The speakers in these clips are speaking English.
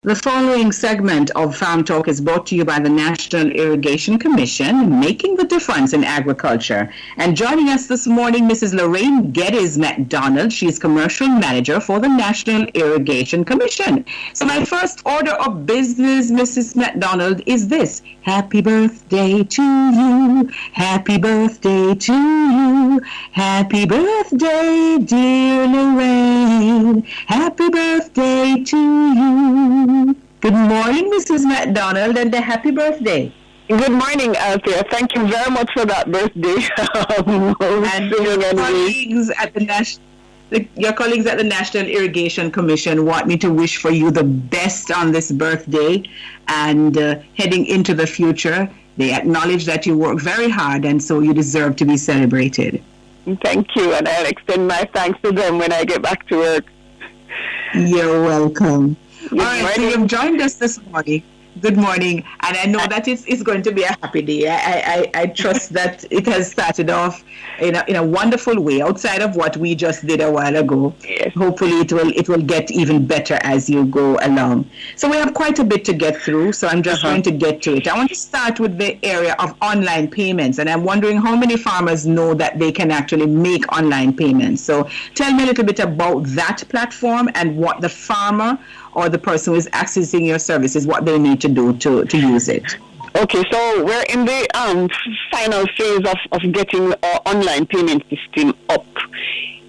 The following segment of Farm Talk is brought to you by the National Irrigation Commission, making the difference in agriculture. And joining us this morning, Mrs. Lorraine Geddes-McDonald. She is Commercial Manager for the National Irrigation Commission. So my first order of business, Mrs. McDonald, is this. Happy birthday to you. Happy birthday to you. Happy birthday, dear Lorraine. Happy birthday to you. Good morning, Mrs. McDonald, and a happy birthday. Good morning, Althea. Thank you very much for that birthday. And your colleagues at the National Irrigation Commission want me to wish for you the best on this birthday and heading into the future. They acknowledge that you work very hard, and so you deserve to be celebrated. Thank you, and I'll extend my thanks to them when I get back to work. You're welcome. All right, so you've joined us this morning. Good morning, and I know that it's going to be a happy day. I trust that it has started off in a wonderful way, outside of what we just did a while ago. Yes. Hopefully it will get even better as you go along. So we have quite a bit to get through, so I'm just going to get to it. I want to start with the area of online payments, and I'm wondering how many farmers know that they can actually make online payments. So tell me a little bit about that platform and what the farmer or the person who is accessing your services, what they need to do to use it. Okay, so we're in the final phase of getting our online payment system up.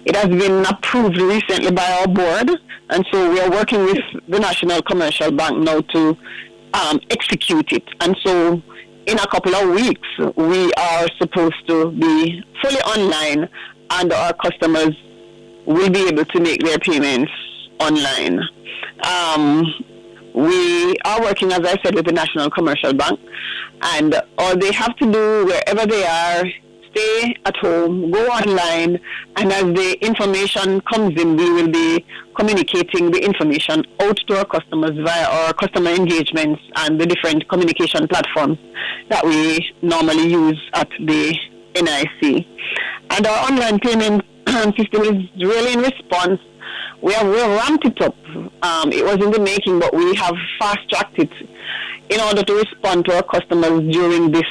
It has been approved recently by our board, and so we are working with the National Commercial Bank now to execute it. And so in a couple of weeks, we are supposed to be fully online, and our customers will be able to make their payments online. We are working, as I said, with the National Commercial Bank, and all they have to do, wherever they are, stay at home, go online, and as the information comes in, we will be communicating the information out to our customers via our customer engagements and the different communication platforms that we normally use at the NIC. And our online payment system is really in response. We have ramped it up. It was in the making, but we have fast-tracked it in order to respond to our customers during this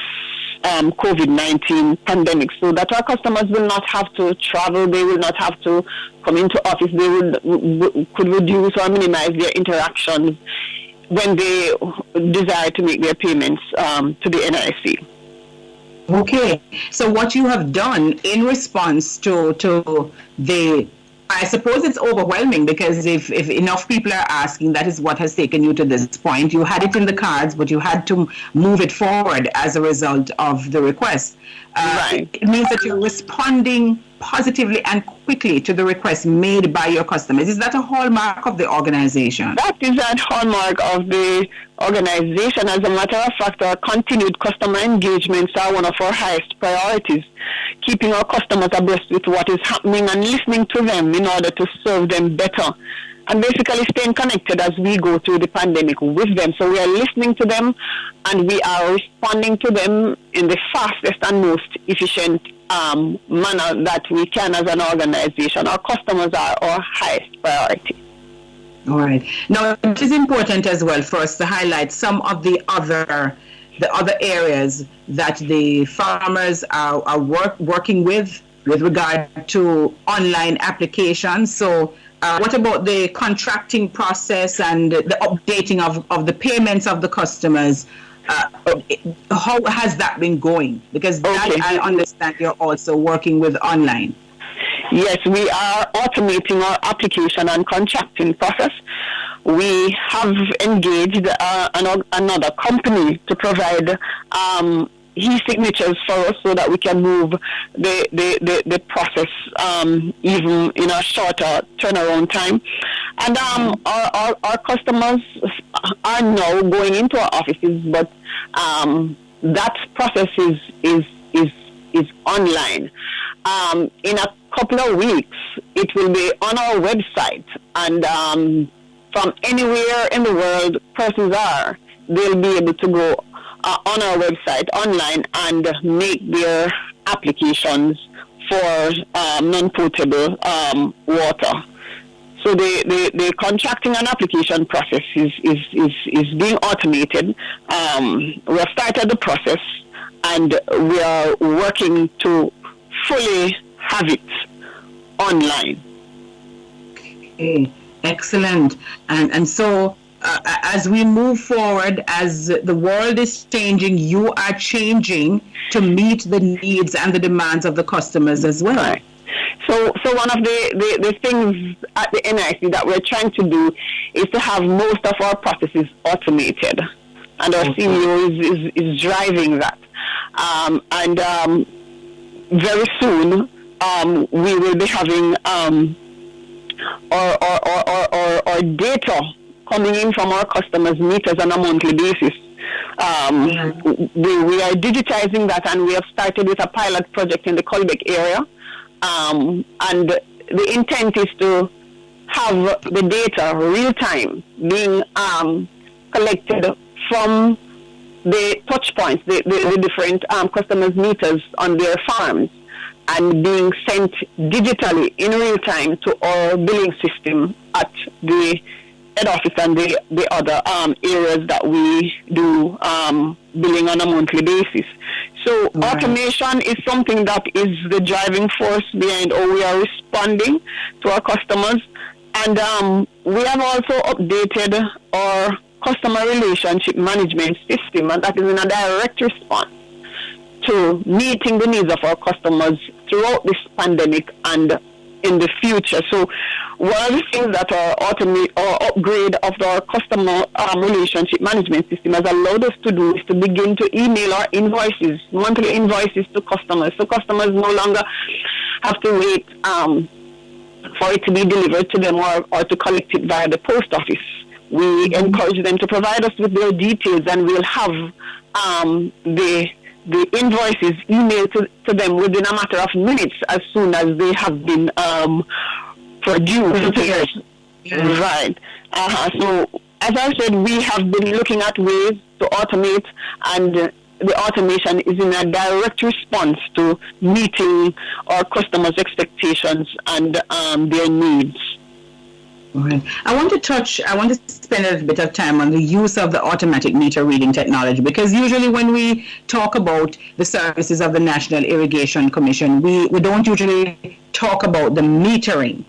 COVID-19 pandemic, so that our customers will not have to travel, they will not have to come into office, they could reduce or minimize their interactions when they desire to make their payments to the NIC. Okay, so what you have done in response to the, I suppose it's overwhelming, because if enough people are asking, that is what has taken you to this point. You had it in the cards, but you had to move it forward as a result of the request. Right. It means that you're responding positively and quickly to the requests made by your customers. Is that a hallmark of the organization? That is a hallmark of the organization. As a matter of fact, our continued customer engagements are one of our highest priorities. Keeping our customers abreast with what is happening and listening to them in order to serve them better. And basically staying connected as we go through the pandemic with them. So we are listening to them, and we are responding to them in the fastest and most efficient manner that we can as an organization. Our customers are our highest priority. All right. Now, it is important as well for us to highlight some of the other areas that the farmers are working with regard to online applications. So what about the contracting process and the updating of the payments of the customers? How has that been going? Because that, I understand you're also working with online. Yes, we are automating our application and contracting process. We have engaged another company to provide e-signatures for us so that we can move the process even in a shorter turnaround time. And our customers are now going into our offices, but that process is online. In a couple of weeks, it will be on our website, and from anywhere in the world persons are, they'll be able to go on our website online and make their applications for non-potable water. So the contracting and application process is being automated. We have started the process, and we are working to fully have it online. Okay, excellent. And so as we move forward, as the world is changing, you are changing to meet the needs and the demands of the customers as well. Right. So one of the things at the NIC that we're trying to do is to have most of our processes automated, and our CEO is driving that. Very soon we will be having our data coming in from our customers' meters on a monthly basis. We are digitizing that, and we have started with a pilot project in the Colbeck area. And the intent is to have the data real time being collected from the touch points, the different customers' meters on their farms, and being sent digitally in real time to our billing system at the head office and the other areas that we do billing on a monthly basis. So automation is something that is the driving force behind how we are responding to our customers. And we have also updated our customer relationship management system, and that is in a direct response to meeting the needs of our customers throughout this pandemic and in the future. So one of the things that our upgrade of our customer relationship management system has allowed us to do is to begin to email our invoices, monthly invoices to customers. So customers no longer have to wait for it to be delivered to them or to collect it via the post office. We encourage them to provide us with their details, and we'll have the invoices emailed to them within a matter of minutes as soon as they have been produced. Right. So, as I said, we have been looking at ways to automate, and the automation is in a direct response to meeting our customers' expectations and their needs. Right. I want to spend a bit of time on the use of the automatic meter reading technology, because usually when we talk about the services of the National Irrigation Commission, we don't usually talk about the metering.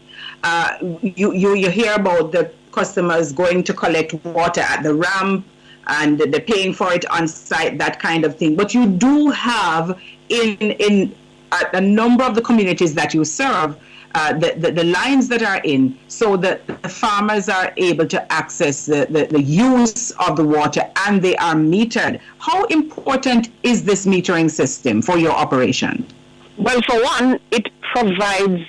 You hear about the customers going to collect water at the ramp and they're paying for it on site, that kind of thing. But you do have in a number of the communities that you serve, the lines that are in, so that the farmers are able to access the use of the water, and they are metered. How important is this metering system for your operation? Well, for one, it provides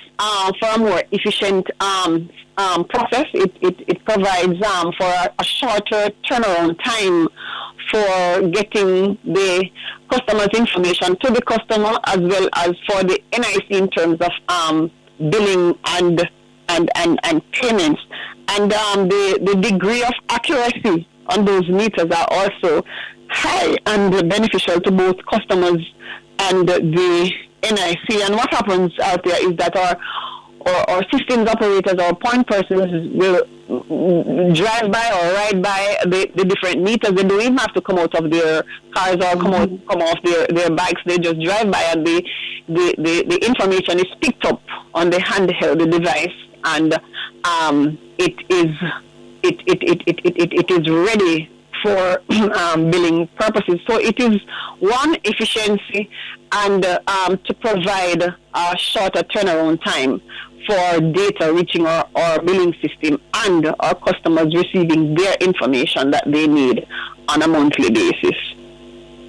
for a more efficient process. It provides for a shorter turnaround time for getting the customer's information to the customer, as well as for the NIC in terms of billing and payments. And the degree of accuracy on those meters are also high and beneficial to both customers and the NIC. And what happens out there is that our systems operators, our point persons, will drive by or ride by the different meters. They don't even have to come out of their cars or come off their bikes. They just drive by, and the information is picked up on the handheld device, and it is ready for billing purposes. So it is one, efficiency, and to provide a shorter turnaround time for data reaching our billing system and our customers receiving their information that they need on a monthly basis.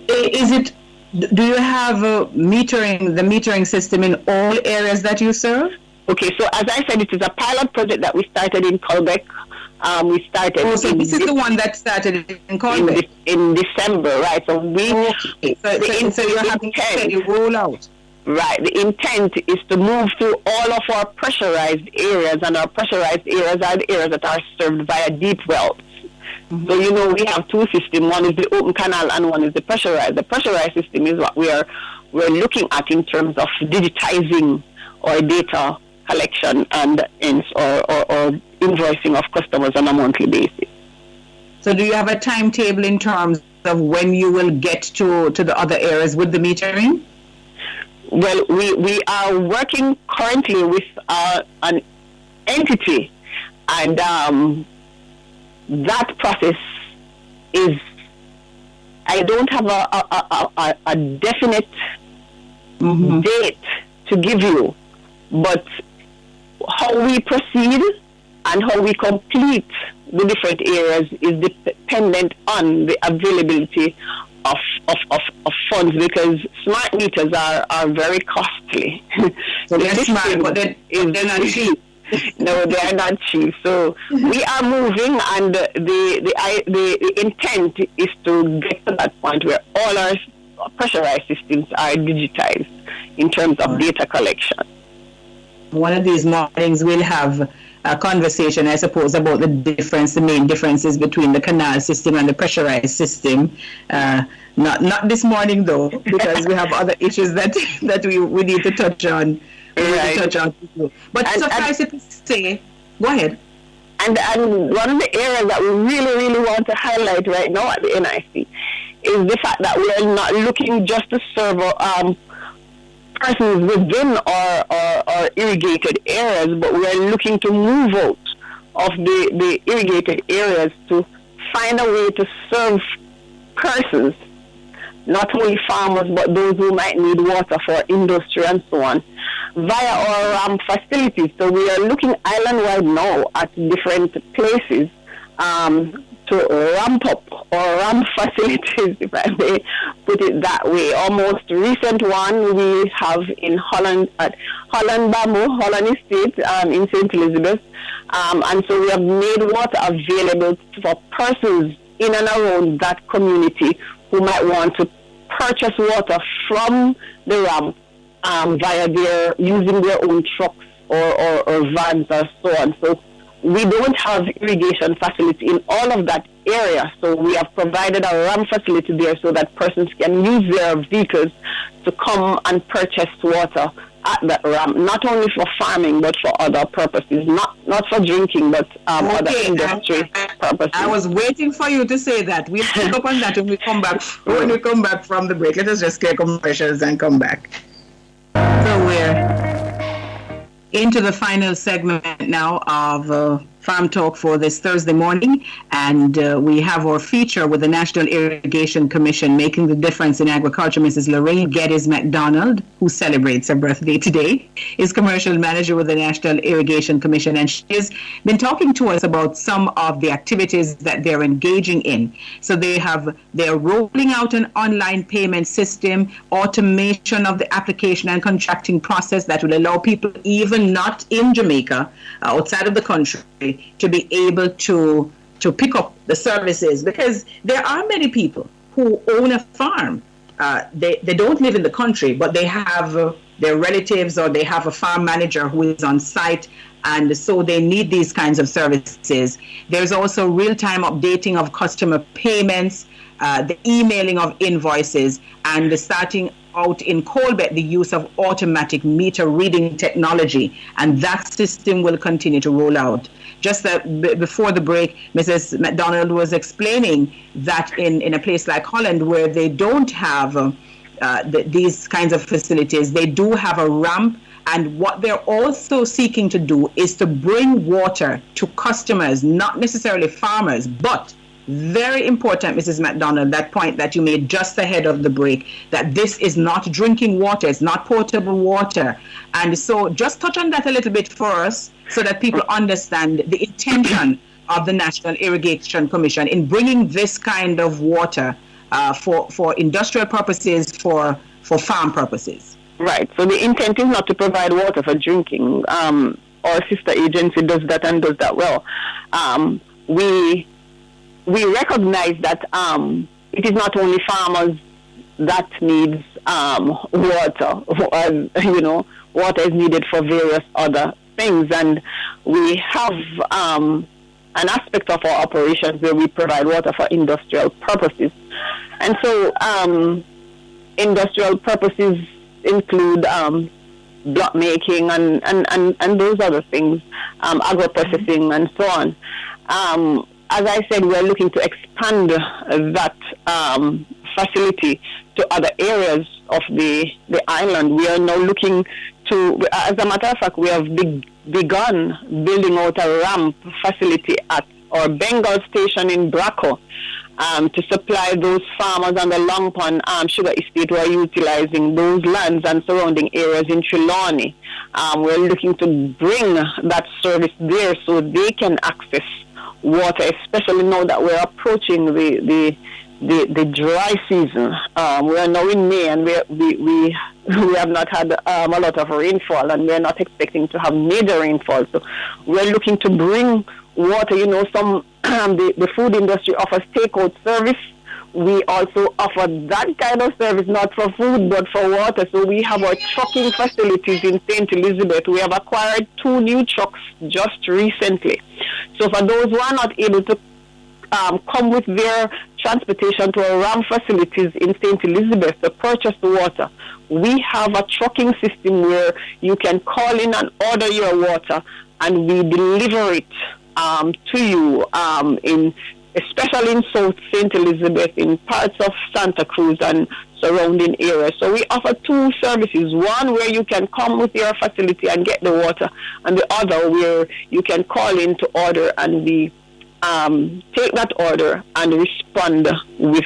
Do you have the metering system in all areas that you serve? Okay, so as I said, it is a pilot project that we started in Colbeck. We started. Oh, so this is the one that started in Colbeck in December, right? So so you're having a steady rollout. Right. The intent is to move through all of our pressurized areas, and our pressurized areas are the areas that are served via deep wells. Mm-hmm. So, we have two systems. One is the open canal and one is the pressurized. The pressurized system is what we're looking at in terms of digitizing our data collection and or invoicing of customers on a monthly basis. So do you have a timetable in terms of when you will get to the other areas with the metering? Well, we are working currently with an entity, and that process is, I don't have a definite date to give you, but how we proceed and how we complete the different areas is dependent on the availability of funds, because smart meters are very costly. So they're smart, but they're not cheap. No, they are not cheap. So we are moving, and the intent is to get to that point where all our pressurized systems are digitized in terms of data collection. One of these mornings we'll have a conversation, I suppose, about the main differences between the canal system and the pressurized system. Not this morning, though, because we have other issues that we need to touch on. But suffice it to say, go ahead. And one of the areas that we really, really want to highlight right now at the NIC is the fact that we are not looking just to serve persons within our irrigated areas, but we are looking to move out of the irrigated areas to find a way to serve persons, not only farmers, but those who might need water for industry and so on, via our facilities. So we are looking island-wide now at different places to ramp up or ramp facilities, if I may put it that way. Our most recent one we have in Holland, at Holland Bamboo, Holland Estate in St. Elizabeth. And so we have made water available for persons in and around that community who might want to purchase water from the ramp via using their own trucks or vans or so on. So we don't have irrigation facility in all of that area, so we have provided a ramp facility there so that persons can use their vehicles to come and purchase water at that ramp, not only for farming but for other purposes, not for drinking, but other industry purposes. I was waiting for you to say that. We'll pick up on that when we come back. When we come back from the break, let us just get commercials and come back. So we're into the final segment now of Farm Talk for this Thursday morning, and we have our feature with the National Irrigation Commission Making the Difference in Agriculture. Mrs. Lorraine Geddes-McDonald, who celebrates her birthday today, is commercial manager with the National Irrigation Commission, and she has been talking to us about some of the activities that they're engaging in. So they're rolling out an online payment system, automation of the application and contracting process that will allow people even not in Jamaica, outside of the country, to be able to pick up the services, because there are many people who own a farm. They don't live in the country, but they have their relatives or they have a farm manager who is on site, and so they need these kinds of services. There's also real-time updating of customer payments, the emailing of invoices, and the starting out in Colbert the use of automatic meter reading technology, and that system will continue to roll out. Just before the break, Mrs. McDonald was explaining that in a place like Holland, where they don't have these kinds of facilities, they do have a ramp, and what they're also seeking to do is to bring water to customers, not necessarily farmers, but very important, Mrs. McDonald, that point that you made just ahead of the break, that this is not drinking water, it's not potable water. And so just touch on that a little bit for us so that people understand the intention of the National Irrigation Commission in bringing this kind of water for industrial purposes, for farm purposes. Right. So the intent is not to provide water for drinking. Our sister agency does that and does that well. We recognize that it is not only farmers that needs water. Water is needed for various other things, and we have an aspect of our operations where we provide water for industrial purposes. And so industrial purposes include block making and those other things, agro processing and so on. As I said, we're looking to expand that facility to other areas of the island. We are now looking to, as a matter of fact, we have begun building out a ramp facility at our Bengal station in Braco to supply those farmers on the Long Pond Sugar Estate who are utilizing those lands and surrounding areas in Trelawney. We're looking to bring that service there so they can access water, especially now that we're approaching the dry season. We are now in May, and we have not had a lot of rainfall, and we're not expecting to have major rainfall. So we're looking to bring water. Some the food industry offers takeout service. We also offer that kind of service, not for food, but for water. So we have our trucking facilities in St. Elizabeth. We have acquired 2 new trucks just recently. So for those who are not able to come with their transportation to our RAM facilities in St. Elizabeth to purchase the water, we have a trucking system where you can call in and order your water, and we deliver it to you especially in South St. Elizabeth, in parts of Santa Cruz and surrounding areas. So we offer 2 services, one where you can come with your facility and get the water, and the other where you can call in to order, and we take that order and respond with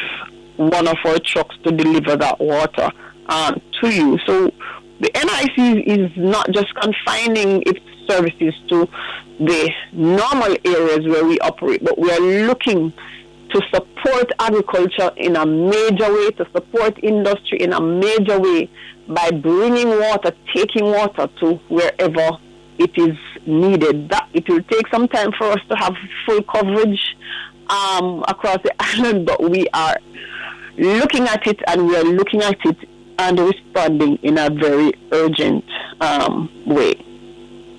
one of our trucks to deliver that water to you. So the NIC is not just confining its services to the normal areas where we operate, but we are looking to support agriculture in a major way, to support industry in a major way by bringing water, taking water to wherever it is needed. That it will take some time for us to have full coverage across the island, but we are looking at it, and we are looking at it and responding in a very urgent way.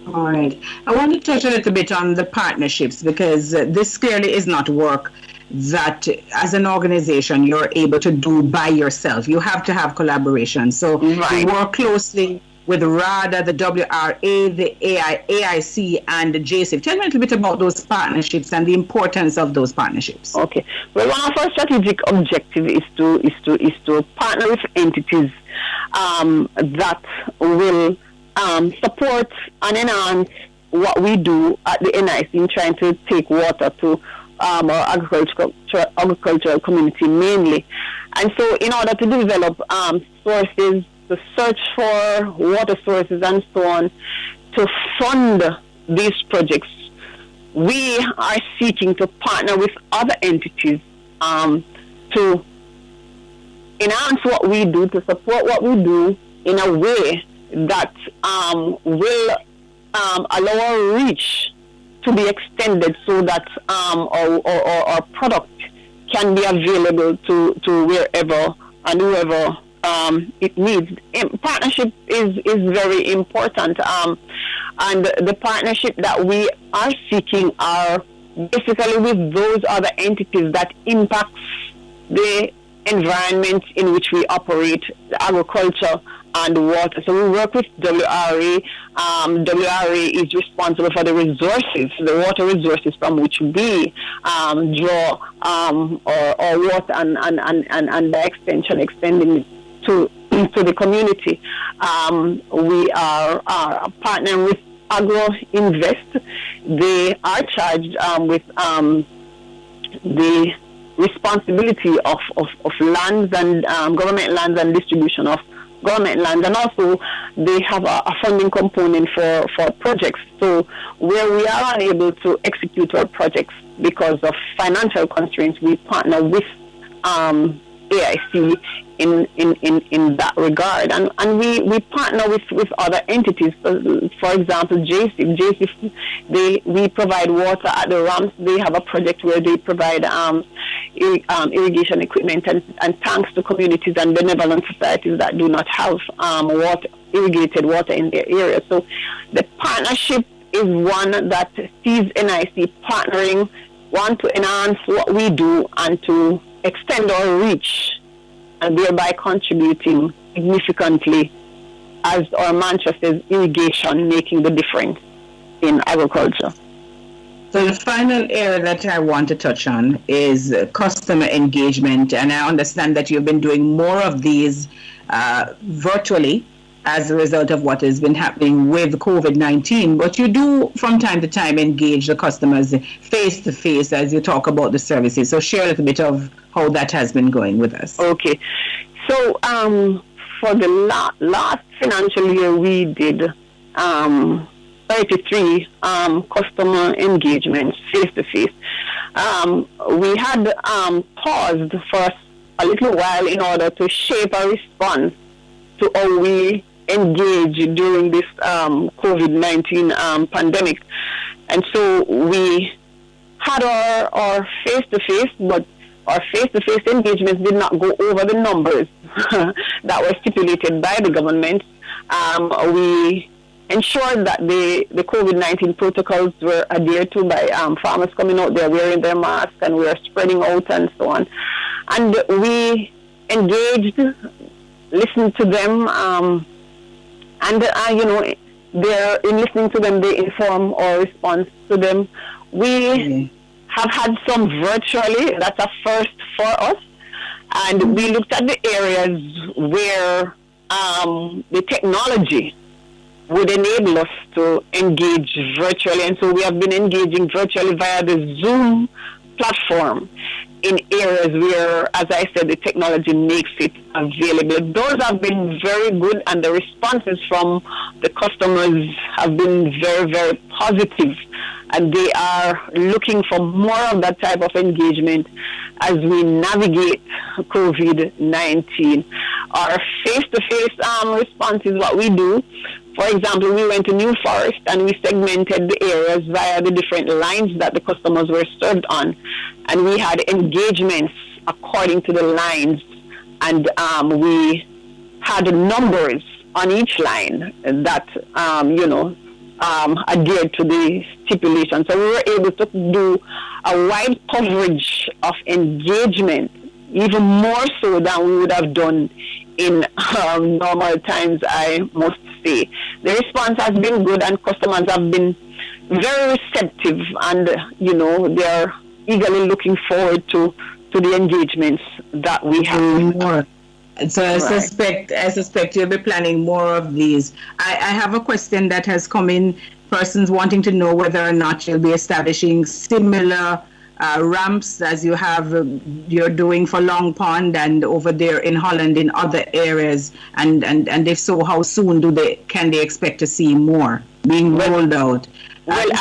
All right. I want to touch a little bit on the partnerships, because this clearly is not work that as an organization you're able to do by yourself. You have to have collaboration. So right. You work closely with RADA, the WRA, the AIC, and the JSIF. Tell me a little bit about those partnerships and the importance of those partnerships. Okay. Well, one of our strategic objectives is to partner with entities that will support and enhance what we do at the NIC in trying to take water to our agricultural community mainly. And so in order to develop sources, to search for water sources and so on, to fund these projects, we are seeking to partner with other entities to enhance what we do, to support what we do in a way that will allow our reach to be extended so that our product can be available to wherever and whoever it needs. Partnership is very important, and the partnership that we are seeking are basically with those other entities that impacts the environment in which we operate, the agriculture and water. So we work with WRA. WRA is responsible for the resources, the water resources from which we draw our water and by extension extending it to the community. We are partnering with Agro Invest. They are charged with the responsibility of lands and government lands and distribution of government lands, and also they have a funding component for projects. So where we are unable to execute our projects because of financial constraints, we partner with AIC in that regard, and we partner with other entities. For example, JSIF, we provide water at the ramps. They have a project where they provide irrigation equipment and tanks to communities and benevolent societies that do not have irrigated water in their area. So the partnership is one that sees NIC partnering, one, to enhance what we do and to extend our reach, and thereby contributing significantly as our mantra says, irrigation making the difference in agriculture. So the final area that I want to touch on is customer engagement, and I understand that you've been doing more of these virtually as a result of what has been happening with COVID-19, but you do from time to time engage the customers face-to-face as you talk about the services. So share a little bit of how that has been going with us. Okay. So for the last financial year, we did 33 customer engagements face-to-face. We had paused for a little while in order to shape a response to how we engage during this COVID-19 pandemic. And so we had our face-to-face, but our face-to-face engagements did not go over the numbers that were stipulated by the government. We ensured that the COVID-19 protocols were adhered to by farmers coming out there wearing their masks, and we are spreading out and so on. And we engaged, listened to them, and in listening to them, they inform our response to them. We have had some virtually. That's a first for us. And we looked at the areas where the technology would enable us to engage virtually. And so we have been engaging virtually via the Zoom platform in areas where, as I said, the technology makes it available. Those have been very good, and the responses from the customers have been very, very positive. And they are looking for more of that type of engagement as we navigate COVID-19. Our face-to-face response is what we do. For example, we went to New Forest and we segmented the areas via the different lines that the customers were served on. And we had engagements according to the lines. And we had numbers on each line that, adhered to the stipulation. So we were able to do a wide coverage of engagement, even more so than we would have done in normal times, I must say. The response has been good, and customers have been very receptive, and they're eagerly looking forward to the engagements that we have. More. So I suspect you'll be planning more of these. I have a question that has come in, persons wanting to know whether or not you'll be establishing similar ramps as you're doing for Long Pond and over there in Holland in other areas, and if so, how soon can they expect to see more being rolled out?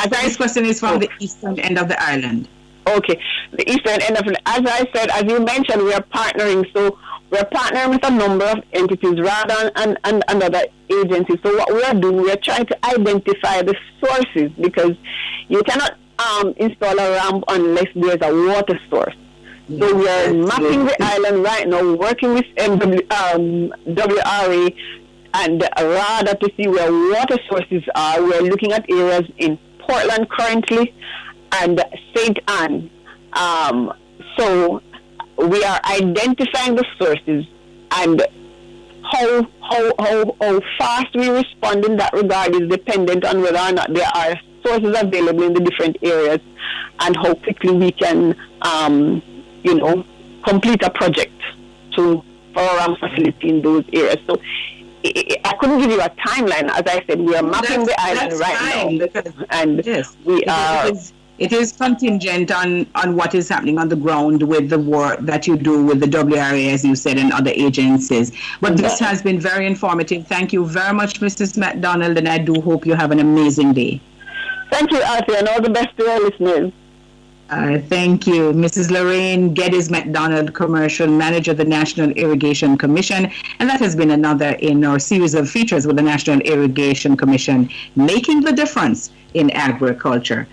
This question is from the eastern end of the island. Okay, the eastern end of it. As I said, as you mentioned, we are partnering. So we're partnering with a number of entities rather than other agencies. So what we are doing, we are trying to identify the sources, because you cannot install a ramp unless there's a water source. So we are mapping the island right now, working with WRA, and rather to see where water sources are. We're looking at areas in Portland currently and St. Anne. So we are identifying the sources, and how fast we respond in that regard is dependent on whether or not there are sources available in the different areas, and how quickly we can, complete a project for our facility in those areas. So I couldn't give you a timeline. As I said, we are mapping the island right now, and we are. It is contingent on what is happening on the ground with the work that you do with the WRA, as you said, and other agencies. But this has been very informative. Thank you very much, Mrs. McDonald, and I do hope you have an amazing day. Thank you, Arthur, and all the best to our listeners. Thank you. Mrs. Lorraine Geddes-McDonald, Commercial Manager of the National Irrigation Commission. And that has been another in our series of features with the National Irrigation Commission, making the difference in agriculture.